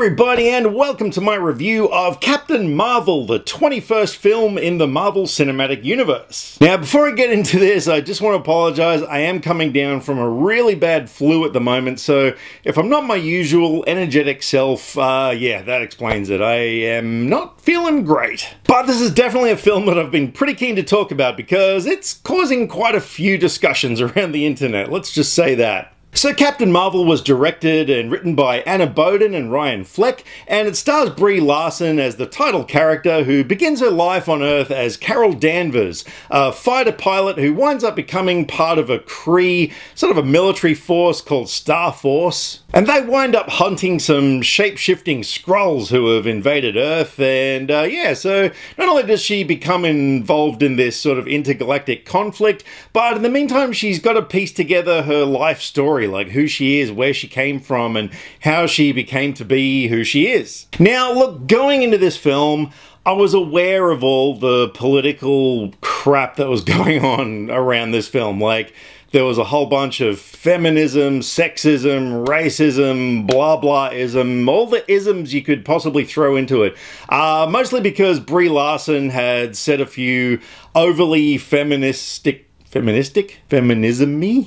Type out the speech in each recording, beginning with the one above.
everybody, and welcome to my review of Captain Marvel, the 21st film in the Marvel Cinematic Universe. Now, before I get into this, I just want to apologize. I am coming down from a really bad flu at the moment, so if I'm not my usual energetic self, yeah, that explains it. I am not feeling great. But this is definitely a film that I've been pretty keen to talk about because it's causing quite a few discussions around the internet, let's just say that. So Captain Marvel was directed and written by Anna Boden and Ryan Fleck, and it stars Brie Larson as the title character who begins her life on Earth as Carol Danvers, a fighter pilot who winds up becoming part of a Kree, sort of a military force called Star Force. And they wind up hunting some shape-shifting Skrulls who have invaded Earth, and yeah, so not only does she become involved in this sort of intergalactic conflict, but in the meantime she's got to piece together her life story, like who she is, where she came from, and how she became to be who she is. Now, look, going into this film, I was aware of all the political crap that was going on around this film. Like, there was a whole bunch of feminism, sexism, racism, blah blah-ism, all the isms you could possibly throw into it. Mostly because Brie Larson had said a few overly feminism-y?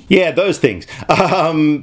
Yeah, those things.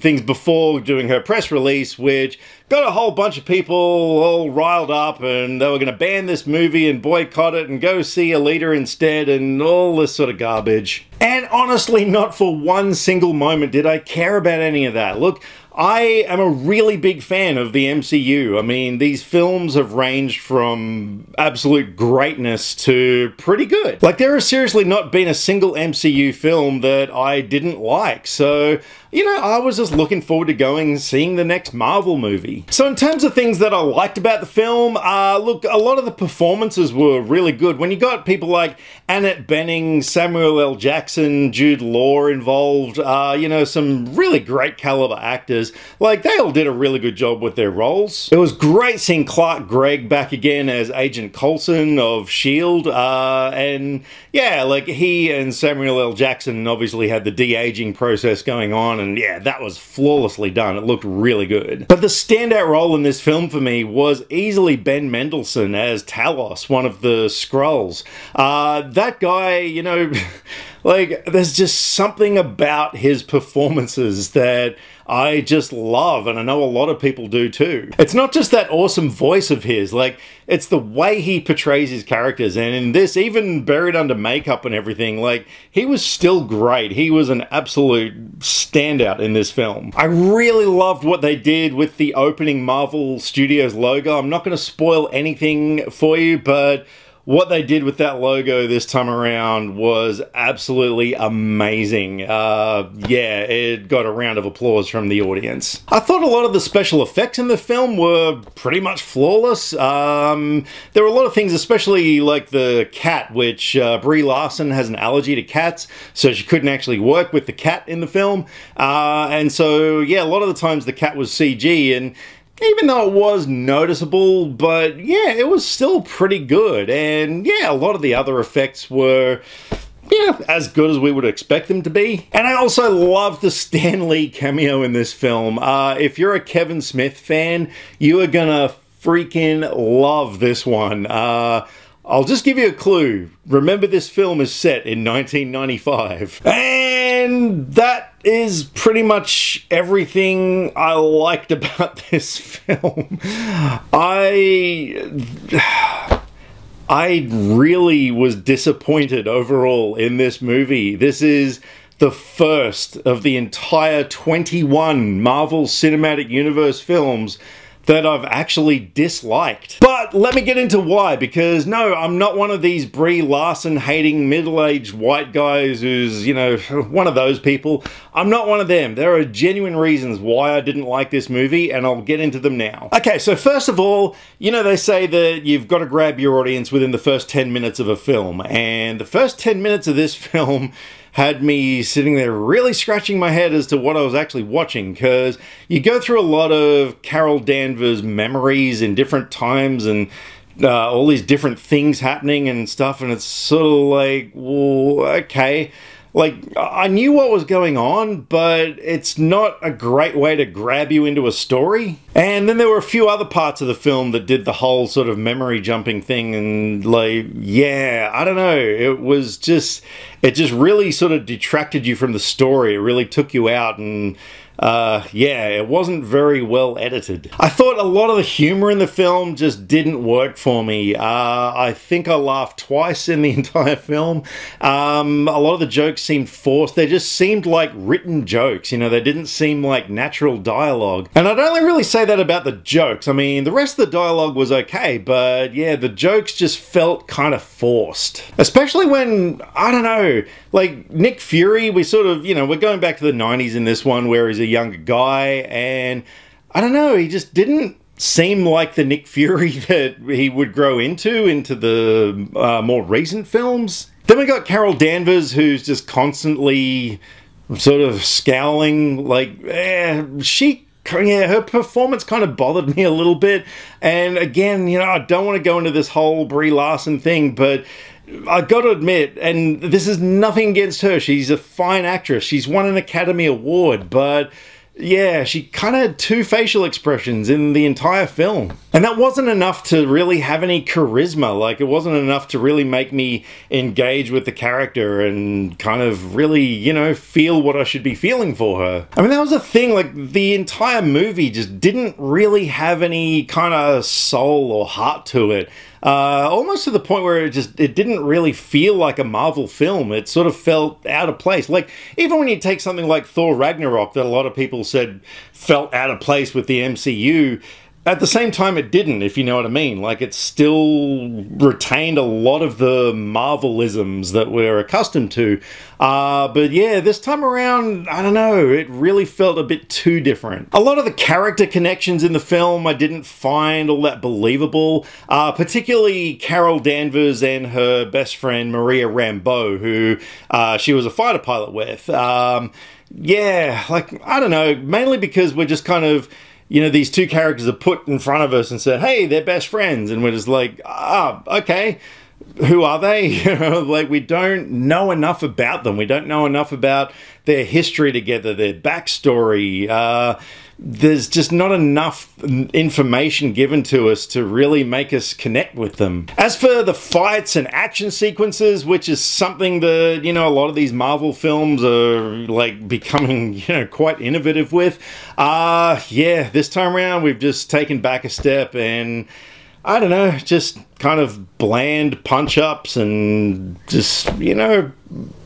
Things before doing her press release, which got a whole bunch of people all riled up, and they were going to ban this movie and boycott it and go see a leader instead and all this sort of garbage. And honestly, not for one single moment did I care about any of that. Look, I am a really big fan of the MCU. I mean, these films have ranged from absolute greatness to pretty good. Like, there has seriously not been a single MCU film that I didn't like. So, you know, I was just looking forward to going and seeing the next Marvel movie. So in terms of things that I liked about the film, look, a lot of the performances were really good. When you got people like Annette Bening, Samuel L. Jackson, Jude Law involved, you know, some really great caliber actors. Like, they all did a really good job with their roles. It was great seeing Clark Gregg back again as Agent Coulson of S.H.I.E.L.D. And yeah, like, he and Samuel L. Jackson obviously had the de-aging process going on, and yeah, that was flawlessly done. It looked really good. But the standout role in this film for me was easily Ben Mendelsohn as Talos, one of the Skrulls. That guy, you know, like, there's just something about his performances that I just love, and I know a lot of people do too. It's not just that awesome voice of his, like, it's the way he portrays his characters, and in this, even buried under makeup and everything, like, he was still great. He was an absolute standout in this film. I really loved what they did with the opening Marvel Studios logo. I'm not going to spoil anything for you, but what they did with that logo this time around was absolutely amazing. Yeah, it got a round of applause from the audience. I thought a lot of the special effects in the film were pretty much flawless. There were a lot of things, especially like the cat, which Brie Larson has an allergy to cats, so she couldn't actually work with the cat in the film. And so, yeah, a lot of the times the cat was CG, and even though it was noticeable, but yeah, it was still pretty good. And yeah, a lot of the other effects were, yeah, as good as we would expect them to be. And I also love the Stan Lee cameo in this film. If you're a Kevin Smith fan, you are gonna freaking love this one. I'll just give you a clue. Remember, this film is set in 1995. And that is pretty much everything I liked about this film. I really was disappointed overall in this movie. This is the first of the entire 21 Marvel Cinematic Universe films that I've actually disliked. But let me get into why, because no, I'm not one of these Brie Larson hating middle-aged white guys who's, you know, one of those people. I'm not one of them. There are genuine reasons why I didn't like this movie, and I'll get into them now. Okay, so first of all, you know, they say that you've got to grab your audience within the first 10 minutes of a film, and the first 10 minutes of this film had me sitting there really scratching my head as to what I was actually watching, because you go through a lot of Carol Danvers memories in different times and all these different things happening and stuff, and it's sort of like, well, okay. like, I knew what was going on, but it's not a great way to grab you into a story. And then there were a few other parts of the film that did the whole sort of memory jumping thing, and like, yeah, I don't know, it just really sort of detracted you from the story. It really took you out, and yeah, it wasn't very well edited. I thought a lot of the humor in the film just didn't work for me. I think I laughed twice in the entire film. A lot of the jokes seemed forced. They just seemed like written jokes, you know, they didn't seem like natural dialogue. And I'd only really say that about the jokes. I mean, the rest of the dialogue was okay, but yeah, the jokes just felt kind of forced. Especially when, I don't know, like Nick Fury, we sort of, you know, we're going back to the 90s in this one where he's a younger guy, and I don't know, he just didn't seem like the Nick Fury that he would grow into the more recent films. Then we got Carol Danvers, who's just constantly sort of scowling, like, her performance kind of bothered me a little bit. And again, you know, I don't want to go into this whole Brie Larson thing, but I got to admit, and this is nothing against her, she's a fine actress, she's won an Academy Award, but yeah, she kind of had two facial expressions in the entire film. And that wasn't enough to really have any charisma. Like, it wasn't enough to really make me engage with the character and kind of really, you know, feel what I should be feeling for her. I mean, that was the thing, like, the entire movie just didn't really have any kind of soul or heart to it. Almost to the point where it didn't really feel like a Marvel film. It sort of felt out of place. Like, even when you take something like Thor Ragnarok that a lot of people said felt out of place with the MCU, at the same time it didn't, if you know what I mean. Like, it still retained a lot of the Marvelisms that we're accustomed to. But yeah, this time around, I don't know, it really felt a bit too different. A lot of the character connections in the film I didn't find all that believable, particularly Carol Danvers and her best friend Maria Rambeau, who she was a fighter pilot with. Yeah, like, I don't know, mainly because we're just kind of, you know, these two characters are put in front of us and said, hey, they're best friends. And we're just like, okay, who are they? You know, like, we don't know enough about them. We don't know enough about their history together, their backstory. There's just not enough information given to us to really make us connect with them. As for the fights and action sequences, which is something that, you know, a lot of these Marvel films are like becoming, you know, quite innovative with, yeah, this time around we've just taken back a step, and I don't know, just kind of bland punch-ups and just, you know,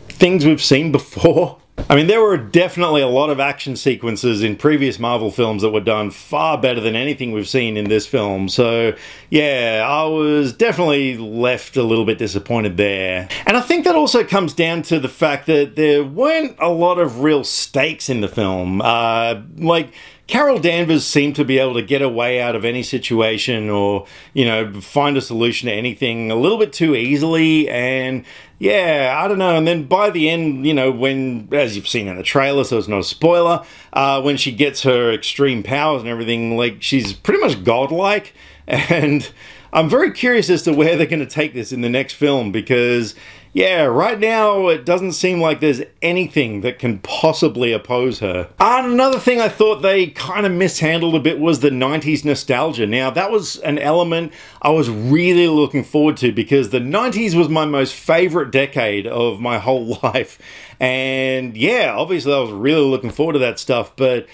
things we've seen before. I mean, there were definitely a lot of action sequences in previous Marvel films that were done far better than anything we've seen in this film. So, yeah, I was definitely left a little bit disappointed there. And I think that also comes down to the fact that there weren't a lot of real stakes in the film. Like, Carol Danvers seemed to be able to get a way out of any situation, or, you know, find a solution to anything a little bit too easily. And yeah, I don't know. And then by the end, you know, when, as you've seen in the trailer, so it's not a spoiler, when she gets her extreme powers and everything, like, she's pretty much godlike. And I'm very curious as to where they're going to take this in the next film, because yeah, right now it doesn't seem like there's anything that can possibly oppose her. And another thing I thought they kind of mishandled a bit was the 90s nostalgia. Now, that was an element I was really looking forward to, because the 90s was my most favorite decade of my whole life. And yeah, obviously I was really looking forward to that stuff, but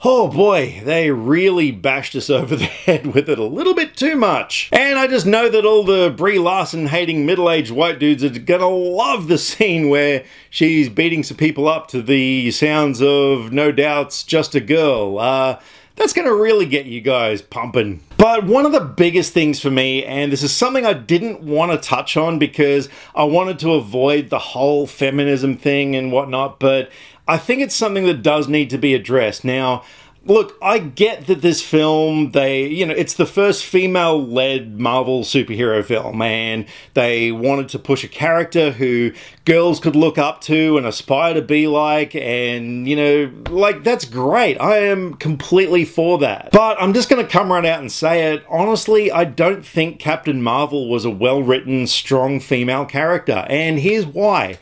oh boy, they really bashed us over the head with it a little bit too much. And I just know that all the Brie Larson hating middle-aged white dudes are gonna love the scene where she's beating some people up to the sounds of No Doubt's Just a Girl. That's gonna really get you guys pumping. But one of the biggest things for me, and this is something I didn't want to touch on because I wanted to avoid the whole feminism thing and whatnot, but I think it's something that does need to be addressed. Now, look, I get that this film, you know, it's the first female-led Marvel superhero film, and they wanted to push a character who girls could look up to and aspire to be like, and, you know, like, that's great. I am completely for that. But I'm just going to come right out and say it. Honestly, I don't think Captain Marvel was a well-written, strong female character, and here's why.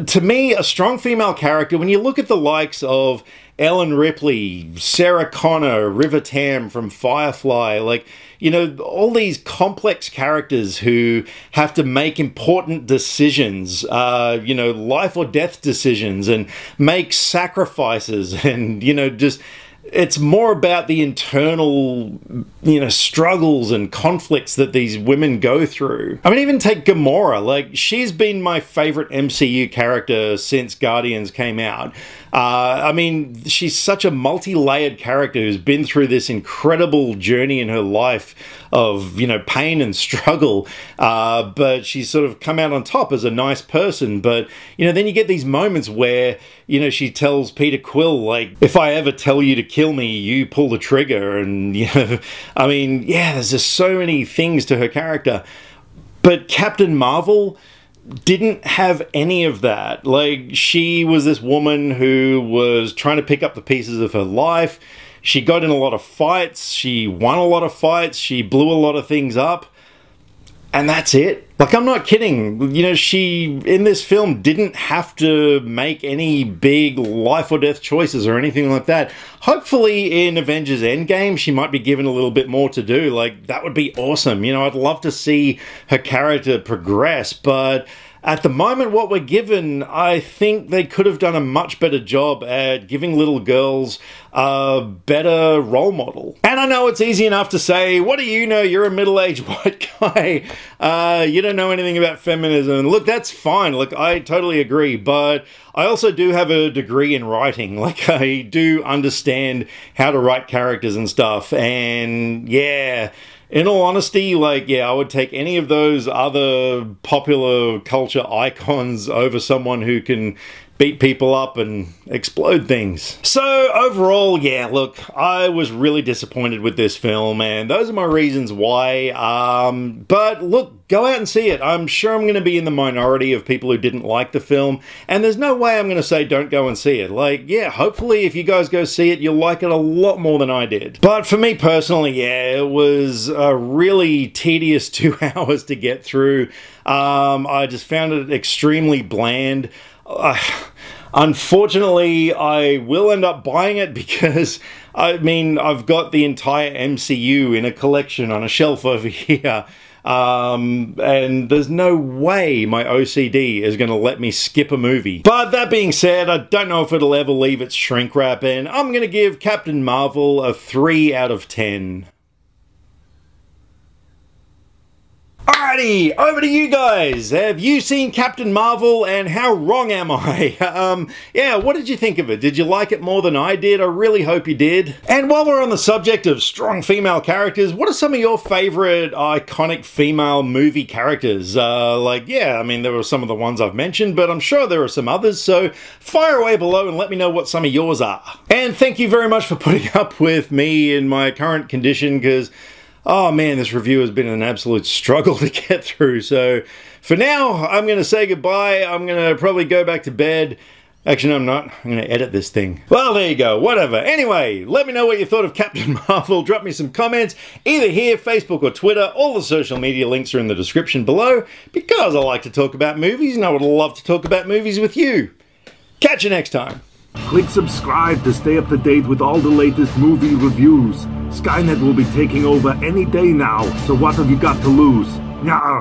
To me, a strong female character, when you look at the likes of Ellen Ripley, Sarah Connor, River Tam from Firefly, like, you know, all these complex characters who have to make important decisions, you know, life or death decisions, and make sacrifices, and, you know, just... It's more about the internal, you know, struggles and conflicts that these women go through. I mean, even take Gamora. Like, she's been my favorite MCU character since Guardians came out. I mean, she's such a multi-layered character who's been through this incredible journey in her life of, you know, pain and struggle, but she's sort of come out on top as a nice person. But, you know, then you get these moments where, you know, she tells Peter Quill, like, if I ever tell you to kill me, you pull the trigger. And, you know, I mean, yeah, there's just so many things to her character. But Captain Marvel didn't have any of that. Like, she was this woman who was trying to pick up the pieces of her life. She got in a lot of fights. She won a lot of fights. She blew a lot of things up. And that's it. Like, I'm not kidding. You know, she, in this film, didn't have to make any big life or death choices or anything like that. Hopefully, in Avengers Endgame, she might be given a little bit more to do. Like, that would be awesome. You know, I'd love to see her character progress, but... at the moment, what we're given, I think they could have done a much better job at giving little girls a better role model. And I know it's easy enough to say, what do you know? You're a middle-aged white guy. You don't know anything about feminism. And look, that's fine. Look, I totally agree. But I also do have a degree in writing. Like, I do understand how to write characters and stuff. And yeah... in all honesty, like, yeah, I would take any of those other popular culture icons over someone who can beat people up and explode things. So overall, yeah, look, I was really disappointed with this film, and those are my reasons why. But look, go out and see it. I'm sure I'm going to be in the minority of people who didn't like the film, and there's no way I'm going to say don't go and see it. Like, yeah, hopefully if you guys go see it, you'll like it a lot more than I did. But for me personally, yeah, it was a really tedious 2 hours to get through. I just found it extremely bland. Unfortunately, I will end up buying it because, I mean, I've got the entire MCU in a collection on a shelf over here. And there's no way my OCD is going to let me skip a movie. But that being said, I don't know if it'll ever leave its shrink wrap, and I'm going to give Captain Marvel a 3 out of 10. Alrighty, over to you guys. Have you seen Captain Marvel, and how wrong am I? Yeah, what did you think of it? Did you like it more than I did? I really hope you did. And while we're on the subject of strong female characters, what are some of your favorite iconic female movie characters? Like, yeah, I mean, there were some of the ones I've mentioned, but I'm sure there are some others, so fire away below and let me know what some of yours are. And thank you very much for putting up with me in my current condition, because oh man, this review has been an absolute struggle to get through. So for now, I'm going to say goodbye. I'm going to probably go back to bed. Actually, no, I'm not. I'm going to edit this thing. Well, there you go. Whatever. Anyway, let me know what you thought of Captain Marvel. Drop me some comments, either here, Facebook, or Twitter. All the social media links are in the description below, because I like to talk about movies, and I would love to talk about movies with you. Catch you next time. Click subscribe to stay up to date with all the latest movie reviews. Skynet will be taking over any day now, so what have you got to lose? Nyah.